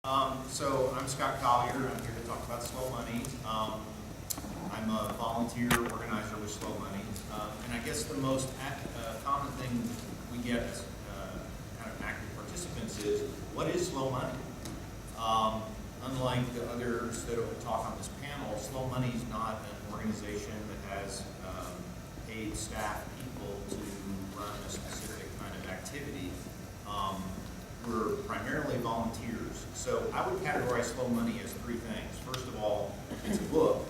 So I'm Scott Collier. I'm here to talk about Slow Money. I'm a volunteer organizer with Slow Money. And I guess the most common thing we get as kind of active participants is, what is Slow Money? Unlike the others that will talk on this panel, Slow Money is not an organization that has paid staff people to run a specific kind of activity. We're primarily volunteers. So I would categorize Slow Money as three things. First of all, it's a book.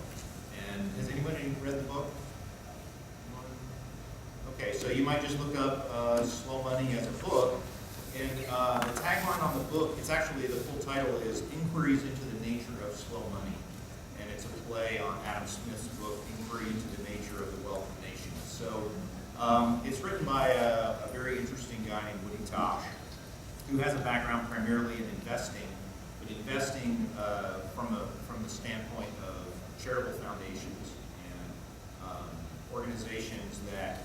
And has anybody read the book? Okay, so you might just look up Slow Money as a book. And the tagline on the book, it's actually, the full title is Inquiries into the Nature of Slow Money. And it's a play on Adam Smith's book, Inquiry into the Nature of the Wealth of Nations. So it's written by a very interesting guy named Woody Tosh, who has a background primarily in investing, but investing from the standpoint of charitable foundations and organizations that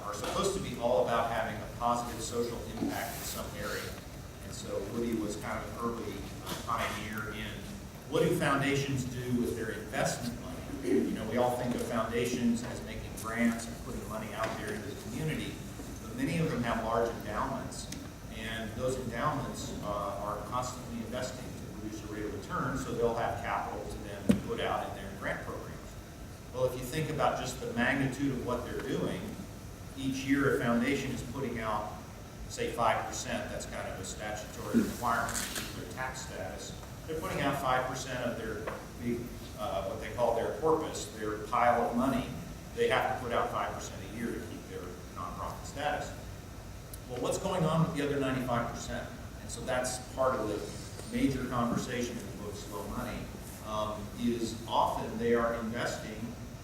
are supposed to be all about having a positive social impact in some area. And so Woody was kind of an early pioneer in what do foundations do with their investment money. You know, we all think of foundations as making grants and putting money out there into the community, but many of them have large endowments. And those endowments are constantly investing to produce a rate of return, so they'll have capital to then put out in their grant programs. Well, if you think about just the magnitude of what they're doing, each year a foundation is putting out, say, 5%. That's kind of a statutory requirement to keep their tax status. They're putting out 5% of their big, what they call their corpus, their pile of money. They have to put out 5% a year to keep their nonprofit status. Well, what's going on with the other 95%? And so that's part of the major conversation in the book, Slow Money, is often they are investing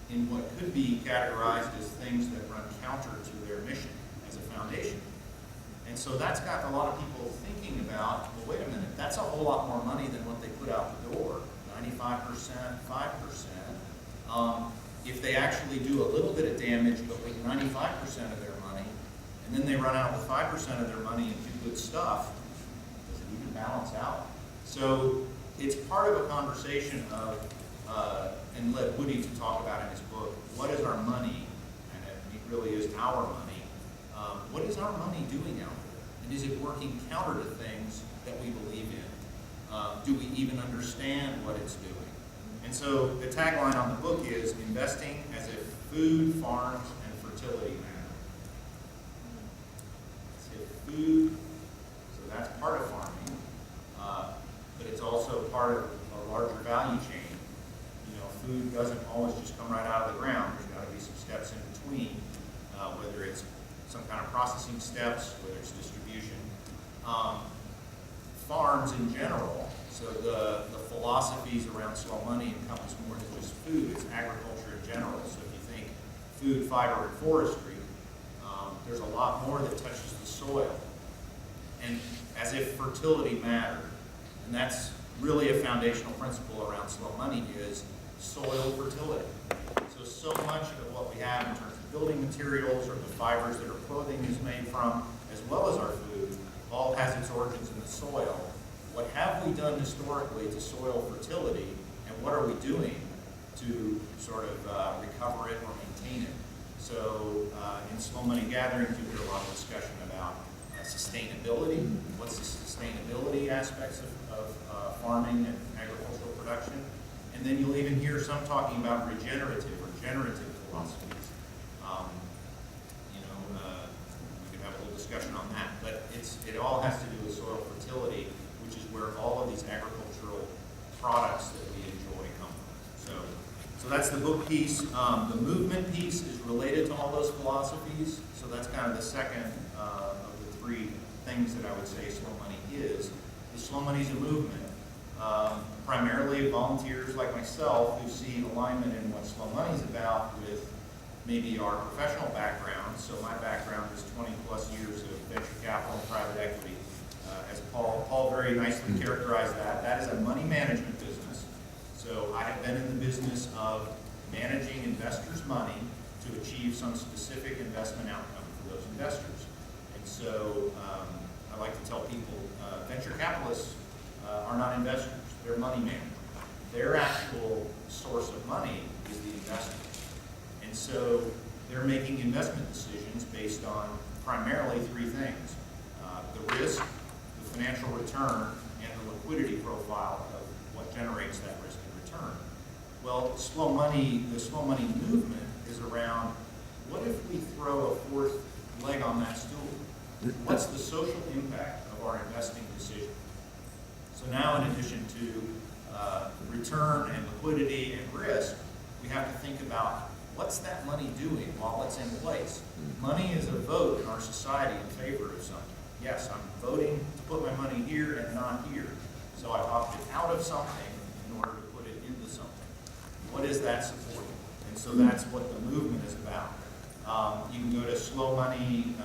in what could be categorized as things that run counter to their mission as a foundation. And so that's got a lot of people thinking about, well, wait a minute, that's a whole lot more money than what they put out the door, 95%, 5%. If they actually do a little bit of damage, but with 95% of their money, and then they run out with 5% of their money and do good stuff, does it even balance out? So it's part of a conversation of, and let Woody to talk about in his book, what is our money, and it really is our money, what is our money doing out there? And is it working counter to things that we believe in? Do we even understand what it's doing? And so the tagline on the book is, investing as if food, farms, and fertility matter. Food, so that's part of farming, but it's also part of a larger value chain. You know, food doesn't always just come right out of the ground. There's got to be some steps in between, whether it's some kind of processing steps, whether it's distribution. Farms in general, so the philosophies around Slow Money encompass more than just food. It's agriculture in general. So if you think food, fiber, and forestry, there's a lot more that touches the soil, and as if fertility mattered. And that's really a foundational principle around Slow Money, is soil fertility. So much of what we have in terms of building materials or the fibers that our clothing is made from, as well as our food, all has its origins in the soil. What have we done historically to soil fertility, and what are we doing to sort of recover it or maintain it? So in Slow Money gatherings, you hear a lot of discussion about sustainability. What's the sustainability aspects of farming and agricultural production? And then you'll even hear some talking about regenerative or generative philosophies. We could have a little discussion on that. But it all has to do with soil fertility, which is where all of these agricultural products that we enjoy come from. So that's the book piece. The movement piece is related to all those philosophies. So that's kind of the second of the three things that I would say Slow Money is. Slow Money is a movement. Primarily volunteers like myself who see alignment in what Slow Money is about with maybe our professional background. So my background is 20 plus years of venture capital and private equity. As Paul very nicely characterized that is a money management business. So I have been in the business of managing investors' money to achieve some specific investment outcome for those investors. And so I like to tell people, venture capitalists are not investors, they're money managers. Their actual source of money is the investment. And so they're making investment decisions based on primarily three things: the risk, the financial return, and the liquidity profile of what generates that risk and return. Well, the slow money movement is around, what if we throw a fourth leg on that stool? What's the social impact of our investing decision? So now, in addition to return and liquidity and risk, we have to think about, what's that money doing while it's in place? Money is a vote in our society in favor of something. Yes, I'm voting to put my money here and not here. So I've opted out of something in order to put it into something. What is that supporting? And so that's what the movement is about. You can go to slowmoney.org.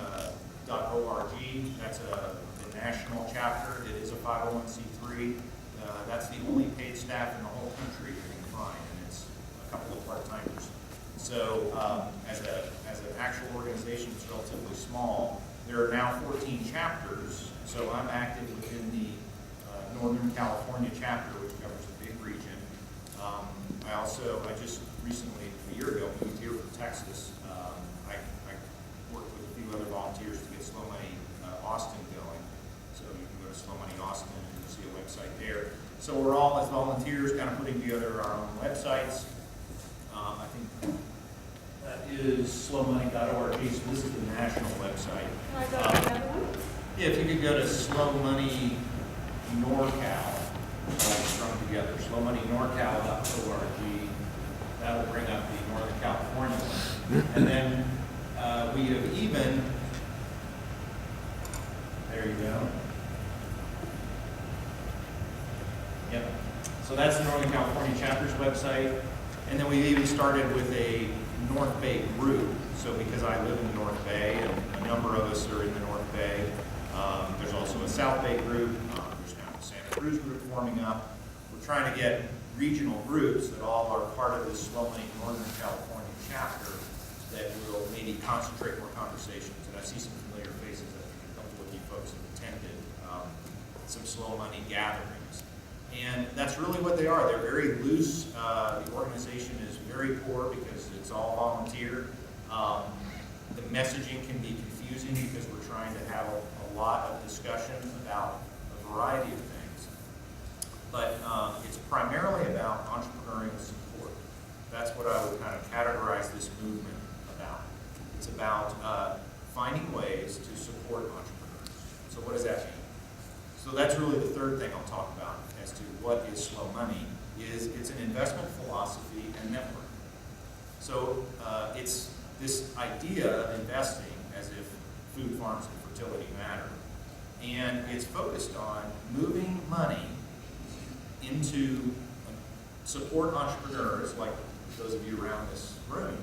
That's the national chapter. It is a 501c3. That's the only paid staff in the whole country you can find, and it's a couple of part-timers. So as an actual organization that's relatively small, there are now 14 chapters. So I'm active within the Northern California chapter, which covers a big region. I just recently, a year ago, moved here from Texas. I worked with a few other volunteers to get Slow Money Austin going. So you can go to Slow Money Austin and you'll see a website there. So we're all, as volunteers, kind of putting together our own websites. I think that is slowmoney.org. So this is the national website. Can I go to the other one? Yeah, if you could go to Slow Money NorCal, strung together, slowmoneynorcal.org. That'll bring up the Northern California one. And then we have even, there you go. Yep. So that's the Northern California chapter's website. And then we've even started with a North Bay group. So because I live in the North Bay, and a number of us are in the North Bay, there's also a South Bay group. There's now a Santa Cruz group forming up. We're trying to get regional groups that all are part of this Slow Money Northern California chapter that will maybe concentrate more conversations. And I see some familiar faces. I think a couple of you folks have attended some Slow Money gatherings. And that's really what they are. They're very loose. The organization is very poor because it's all volunteer. The messaging can be confusing because we're trying to have a lot of discussion about a variety of things. But it's primarily about entrepreneurial support. That's what I would kind of categorize this movement about. It's about finding ways to support entrepreneurs. So what does that mean? So that's really the third thing I'll talk about as to what is Slow Money. It's an investment philosophy and network. So it's this idea of investing as if food, farms, and fertility matter. And it's focused on moving money into support entrepreneurs, like those of you around this room,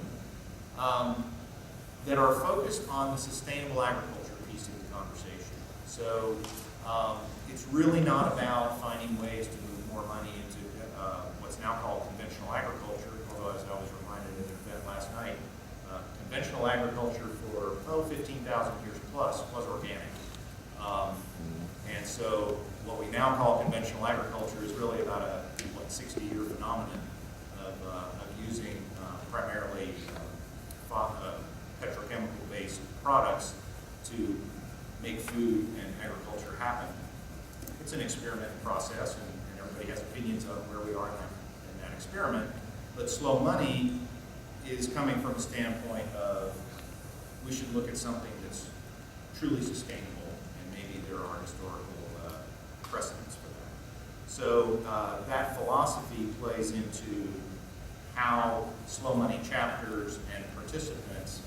that are focused on the sustainable agriculture piece of the conversation. So it's really not about finding ways to move more money into what's now called conventional agriculture, although as I was reminded at an event last night, conventional agriculture for 15,000 years plus was organic. And so what we now call conventional agriculture is really about a 60-year phenomenon of using primarily petrochemical-based products to make food and agriculture happen. It's an experiment process, and everybody has opinions on where we are in that experiment. But Slow Money is coming from a standpoint of we should look at something that's truly sustainable, and maybe there are historical precedents for that. So that philosophy plays into how Slow Money chapters and participants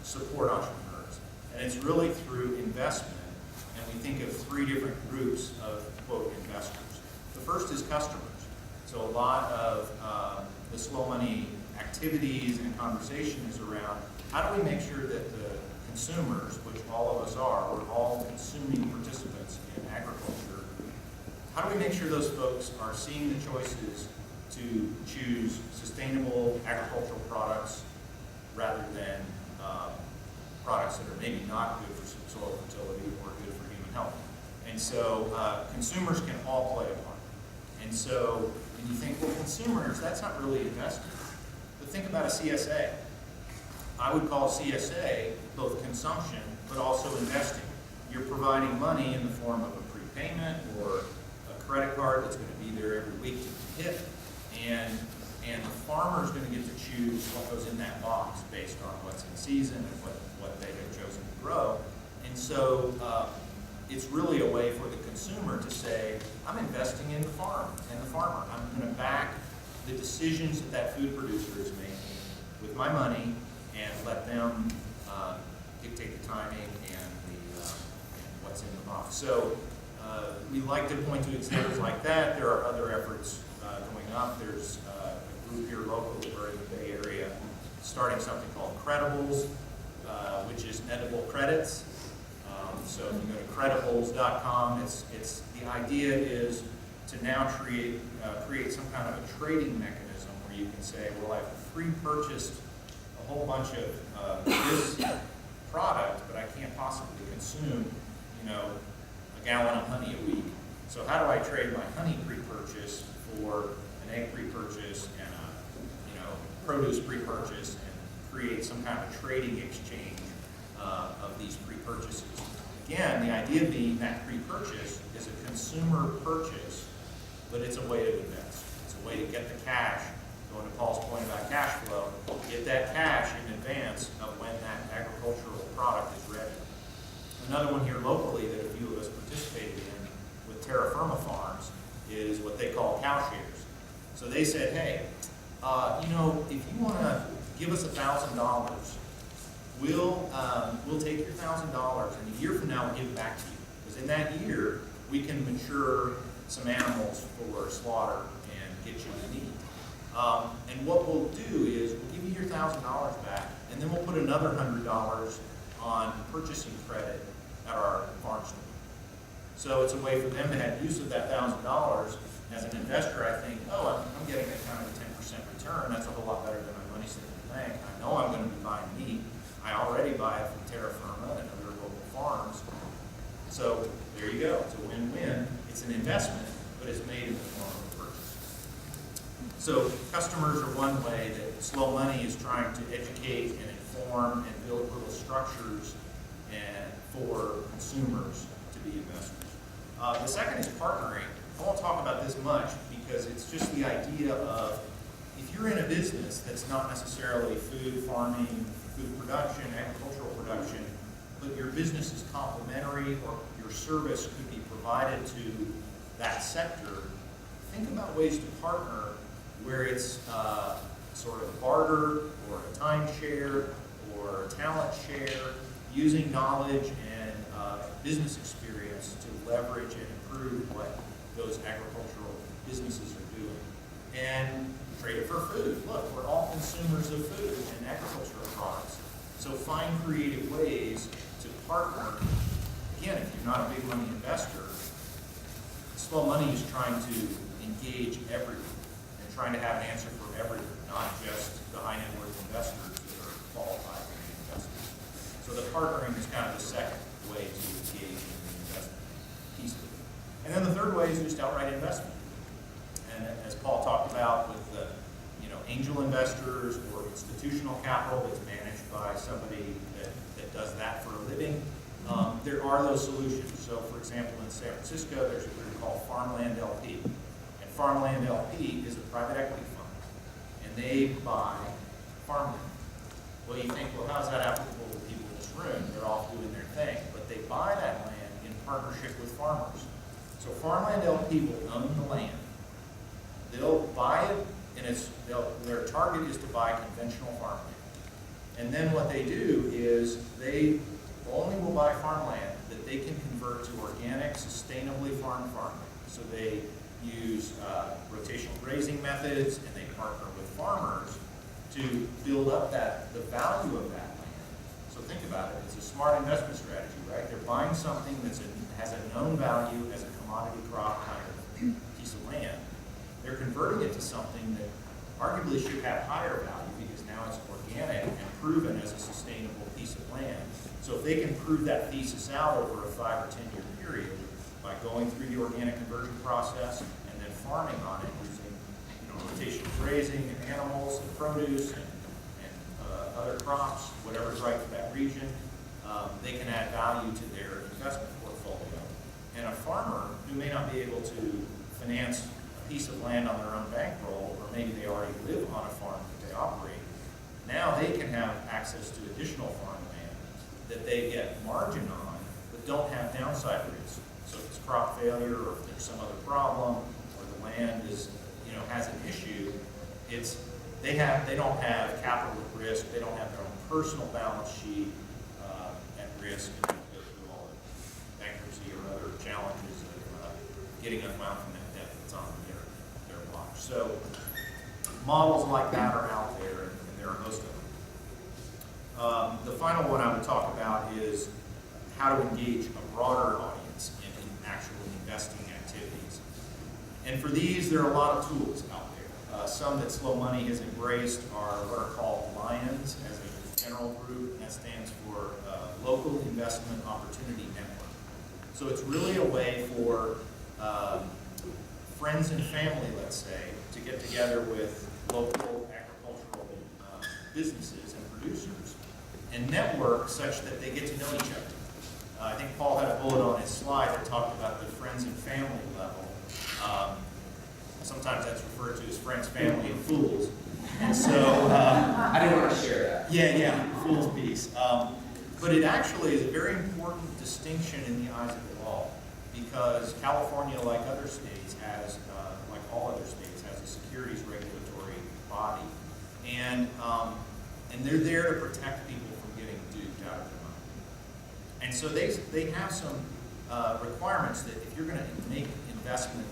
support entrepreneurs. And it's really through investment, and we think of three different groups of, quote, investors. The first is customers. So a lot of the Slow Money activities and conversation is around how do we make sure that the consumers, which all of us are, we're all consuming participants in agriculture, how do we make sure those folks are seeing the choices to choose sustainable agricultural products rather than products that are maybe not good for soil fertility or good for human health? And so consumers can all play a part. And so when you think, well, consumers, that's not really investing. But think about a CSA. I would call CSA both consumption, but also investing. You're providing money in the form of a prepayment or a credit card that's going to be there every week to hit, and the farmer's going to get to choose what goes in that box based on what's in season and what they have chosen to grow. And so it's really a way for the consumer to say, I'm investing in the farm and the farmer. I'm going to back the decisions that food producer is making with my money and let them dictate the timing and what's in the box. So we like to point to examples like that. There are other efforts going up. There's a group here locally, we're in the Bay Area, starting something called Credibles, which is edible credits. So if you go to credibles.com, it's the idea is to now create some kind of a trading mechanism where you can say, well, I've pre-purchased a whole bunch of this product, but I can't possibly consume, a gallon of honey a week. So how do I trade my honey pre-purchase for an egg pre-purchase and a produce pre-purchase and create some kind of trading exchange of these pre-purchases? Again, the idea being that pre-purchase is a consumer purchase, but it's a way to invest. It's a way to get the cash, going to Paul's point about cash flow, get that cash in advance of when that agricultural product is ready. Another one here locally that a few of us participated in with Terra Firma Farms is what they call cow shares. So they said, hey, if you want to give us $1,000, we'll take your $1,000 and a year from now we'll give it back to you. Because in that year, we can mature some animals for slaughter and get you the meat. And what we'll do is we'll give you your $1,000 back, and then we'll put another $100 on purchasing credit at our farm store. So it's a way for them to have use of that $1,000. As an investor, I think, I'm getting a kind of a 10% return. That's a whole lot better than my money sitting in the bank. I know I'm going to be buying meat. I already buy it from Terra Firma and other local farms. So there you go. It's a win-win. It's an investment, but it's made in the form of a purchase. So customers are one way that Slow Money is trying to educate and inform and build little structures for consumers to be investors. The second is partnering. I won't talk about this much because it's just the idea of if you're in a business that's not necessarily food farming, food production, agricultural production, but your business is complementary or your service could be provided to that sector, think about ways to partner where it's sort of barter or a timeshare or a talent share, using knowledge and business experience to leverage and improve what those agricultural businesses are doing. And trade it for food. Look, we're all consumers of food and agricultural products. So find creative ways to partner. Again, if you're not a big money investor, Slow Money is trying to engage everyone and trying to have an answer for everyone, not just the high net worth investors that are qualified to be investors. So the partnering is kind of the second way to engage in the investment piece of it. And then the third way is just outright investment. And as Paul talked about with the angel investors or institutional capital that's managed by somebody that does that for a living, there are those solutions. So for example, in San Francisco, there's a group called Farmland LP. And Farmland LP is a private equity fund. And they buy farmland. Well, you think, well, how's that applicable to people in this room? They're off doing their thing. But they buy that land in partnership with farmers. So Farmland LP will own the land. They'll buy it, and their target is to buy conventional farmland. And then what they do is they only will buy farmland that they can convert to organic, sustainably farmed farmland. So they use rotational grazing methods, and they partner with farmers to build up the value of that land. So think about it. It's a smart investment strategy, right? They're buying something that has a known value as a commodity crop kind of piece of land. They're converting it to something that arguably should have higher value because now it's organic and proven as a sustainable piece of land. So if they can prove that thesis out over a 5 or 10 year period, by going through the organic conversion process and then farming on it using, rotational grazing and animals and produce and other crops, whatever's right for that region, they can add value to their investment portfolio. And a farmer who may not be able to finance a piece of land on their own bankroll, or maybe they already live on a farm that they operate, now they can have access to additional farmland that they get margin on, but don't have downside risk. So if it's crop failure, or if there's some other problem, or the land is, has an issue, they don't have capital at risk, they don't have their own personal balance sheet at risk, and go through all the bankruptcy or other challenges of getting unwound from that debt that's on their watch. So models like that are out there, and there are most of them. The final one I would talk about is how to engage a broader audience in actual investing activities. And for these, there are a lot of tools out there. Some that Slow Money has embraced are what are called LIONS as a general group, and that stands for Local Investment Opportunity Network. So it's really a way for friends and family, let's say, to get together with local agricultural businesses and producers and network such that they get to know each other. I think Paul had a bullet on his slide that talked about the friends and family level. Sometimes that's referred to as friends, family, and fools. And so I didn't want to share that. Yeah, fool's piece. But it actually is a very important distinction in the eyes of the law, because California, like other states, has, like all other states, has a securities regulatory body, and they're there to protect people from getting duped out of their money. And so they have some requirements that if you're going to make investment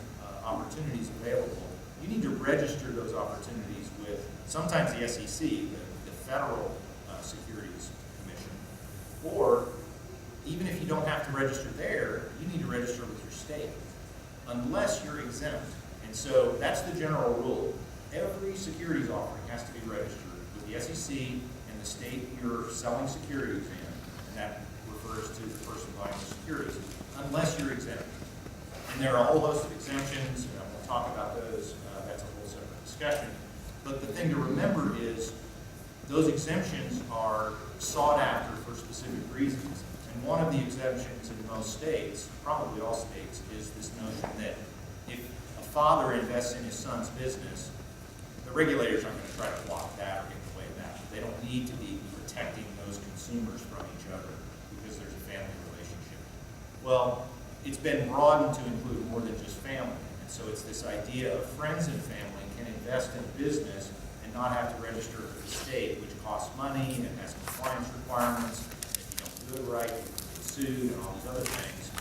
opportunities available, you need to register those opportunities with sometimes the SEC, the Federal Securities Commission, or even if you don't have to register there, you need to register with your state, unless you're exempt. And so that's the general rule. Every securities offering has to be registered with the SEC and the state you're selling securities in, and that refers to the person buying the securities, unless you're exempt. And there are a whole host of exemptions, and we'll talk about those. That's a whole separate discussion. But the thing to remember is those exemptions are sought after for specific reasons. And one of the exemptions in most states, probably all states, is this notion that if a father invests in his son's business, the regulators aren't going to try to block that or get in the way of that. They don't need to be protecting those consumers from each other because there's a family relationship. Well, it's been broadened to include more than just family. And so it's this idea of friends and family can invest in business and not have to register with the state, which costs money and has compliance requirements. If you don't do it right, you can get sued and all these other things.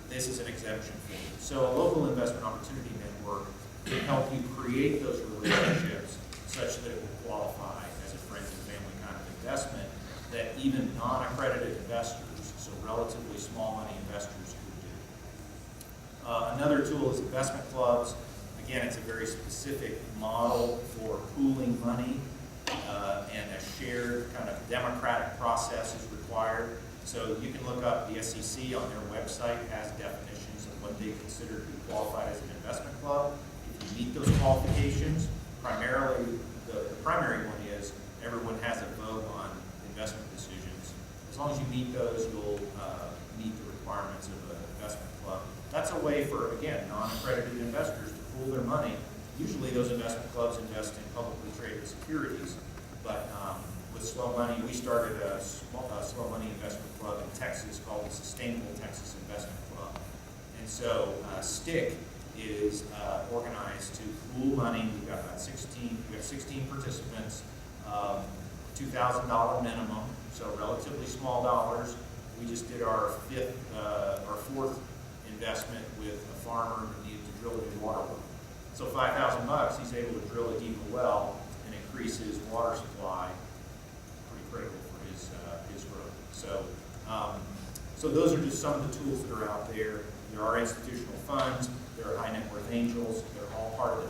This is an exemption for you. So a local investment opportunity network can help you create those relationships such that it will qualify as a friends and family kind of investment that even non-accredited investors, so relatively small money investors, could do. Another tool is investment clubs. Again, it's a very specific model for pooling money, and a shared kind of democratic process is required. So you can look up the SEC on their website has definitions of what they consider to be qualified as an investment club. If you meet those qualifications, primarily the primary one is everyone has a vote on investment decisions. As long as you meet those, you'll meet the requirements of an investment club. That's a way for, again, non-accredited investors to pool their money. Usually those investment clubs invest in publicly traded securities, but with Slow Money, we started a Slow Money investment club in Texas called the Sustainable Texas Investment Club. And so STIC is organized to pool money. We've got about 16 participants, $2,000 minimum, so relatively small dollars. We just did our fourth investment with a farmer who needed to drill a new water well. So $5,000, he's able to drill a deeper well and increase his water supply. Pretty critical for his growth. So those are just some of the tools that are out there. There are institutional funds, there are high net worth angels, they're all part of the